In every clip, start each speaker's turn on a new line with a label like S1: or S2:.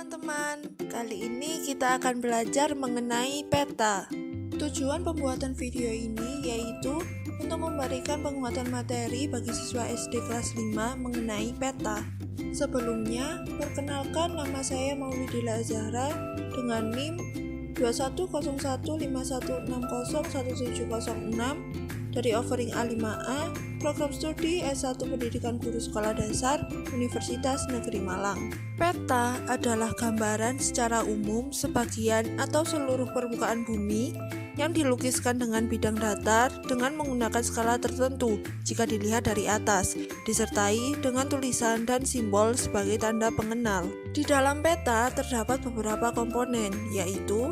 S1: teman-teman, kali ini kita akan belajar mengenai peta. Tujuan pembuatan video ini yaitu untuk memberikan penguatan materi bagi siswa SD kelas 5 mengenai peta. Sebelumnya, perkenalkan nama saya Maulidila Zahra dengan NIM 210151601706 dari Offering A5A, Program Studi S1 Pendidikan Guru Sekolah Dasar, Universitas Negeri Malang. Peta adalah gambaran secara umum sebagian atau seluruh permukaan bumi yang dilukiskan dengan bidang datar dengan menggunakan skala tertentu jika dilihat dari atas, disertai dengan tulisan dan simbol sebagai tanda pengenal. Di dalam peta terdapat beberapa komponen, yaitu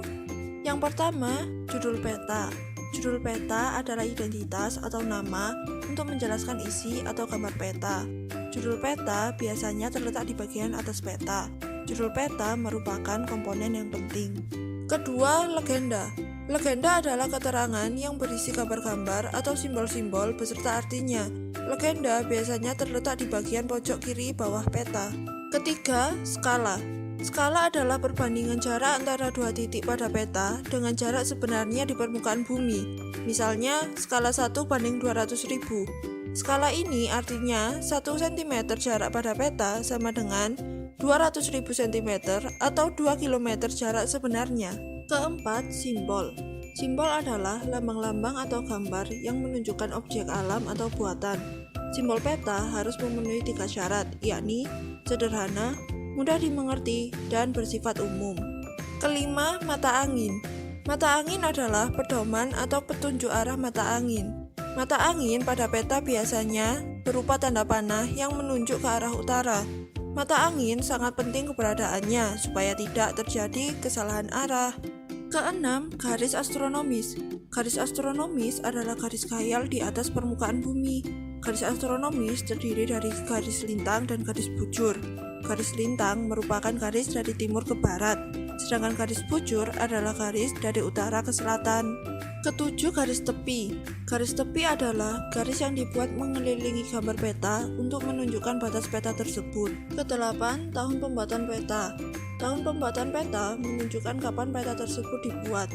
S1: yang pertama, judul peta. Judul peta adalah identitas atau nama untuk menjelaskan isi atau gambar peta. Judul peta biasanya terletak di bagian atas peta. Judul peta merupakan komponen yang penting. Kedua, legenda. Legenda adalah keterangan yang berisi gambar-gambar atau simbol-simbol beserta artinya. Legenda biasanya terletak di bagian pojok kiri bawah peta. Ketiga, skala. Skala adalah perbandingan jarak antara dua titik pada peta dengan jarak sebenarnya di permukaan bumi. Misalnya, skala 1 banding 200.000. Skala ini artinya 1 cm jarak pada peta sama dengan 200.000 cm atau 2 km jarak sebenarnya. Keempat, simbol. Simbol adalah lambang-lambang atau gambar yang menunjukkan objek alam atau buatan. Simbol peta harus memenuhi 3 syarat, yakni sederhana, mudah dimengerti, dan bersifat umum. Kelima, mata angin. Mata angin adalah pedoman atau petunjuk arah mata angin. Mata angin pada peta biasanya berupa tanda panah yang menunjuk ke arah utara. Mata angin sangat penting keberadaannya supaya tidak terjadi kesalahan arah. Keenam, garis astronomis. Garis astronomis adalah garis khayal di atas permukaan bumi. Garis astronomis terdiri dari garis lintang dan garis bujur. Garis lintang merupakan garis dari timur ke barat, sedangkan garis bujur adalah garis dari utara ke selatan. Ketujuh, garis tepi. Garis tepi adalah garis yang dibuat mengelilingi gambar peta untuk menunjukkan batas peta tersebut. Kedelapan, tahun pembuatan peta. Tahun pembuatan peta menunjukkan kapan peta tersebut dibuat.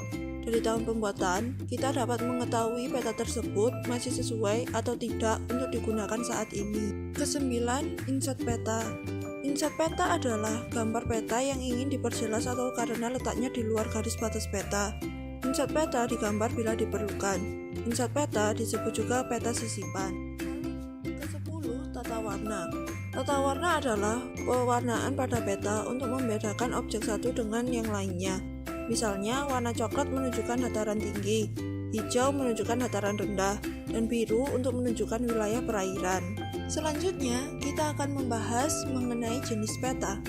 S1: Dari tahun pembuatan, kita dapat mengetahui peta tersebut masih sesuai atau tidak untuk digunakan saat ini. Kesembilan, insert peta. Insert peta adalah gambar peta yang ingin diperjelas atau karena letaknya di luar garis batas peta. Insert peta digambar bila diperlukan. Insert peta disebut juga peta sisipan. Ke-10, tata warna. Tata warna adalah pewarnaan pada peta untuk membedakan objek satu dengan yang lainnya. Misalnya, warna coklat menunjukkan dataran tinggi, hijau menunjukkan dataran rendah, dan biru untuk menunjukkan wilayah perairan. Selanjutnya, kita akan membahas mengenai jenis peta.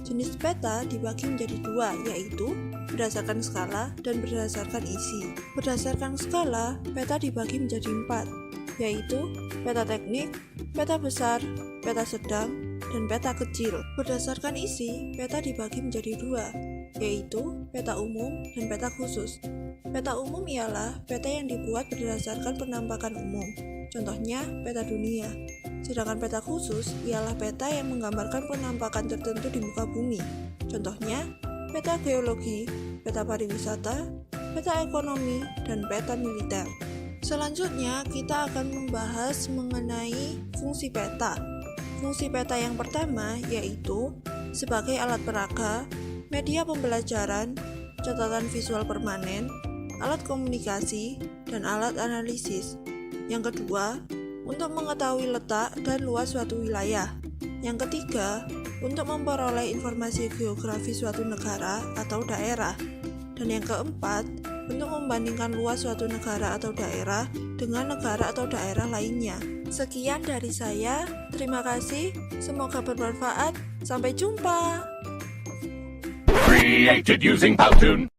S1: Jenis peta dibagi menjadi dua, yaitu berdasarkan skala dan berdasarkan isi. Berdasarkan skala, peta dibagi menjadi 4, yaitu peta teknik, peta besar, peta sedang, dan peta kecil. Berdasarkan isi, peta dibagi menjadi 2, yaitu peta umum dan peta khusus. Peta umum ialah peta yang dibuat berdasarkan penampakan umum, contohnya peta dunia. Sedangkan peta khusus ialah peta yang menggambarkan penampakan tertentu di muka bumi, contohnya peta geologi, peta pariwisata, peta ekonomi, dan peta militer. Selanjutnya, kita akan membahas mengenai fungsi peta. Fungsi peta yang pertama yaitu sebagai alat peraga, media pembelajaran, catatan visual permanen, alat komunikasi, dan alat analisis. Yang kedua, untuk mengetahui letak dan luas suatu wilayah. Yang ketiga, untuk memperoleh informasi geografi suatu negara atau daerah. Dan yang keempat, untuk membandingkan luas suatu negara atau daerah dengan negara atau daerah lainnya. Sekian dari saya, terima kasih, semoga bermanfaat, sampai jumpa.
S2: Created using Powtoon.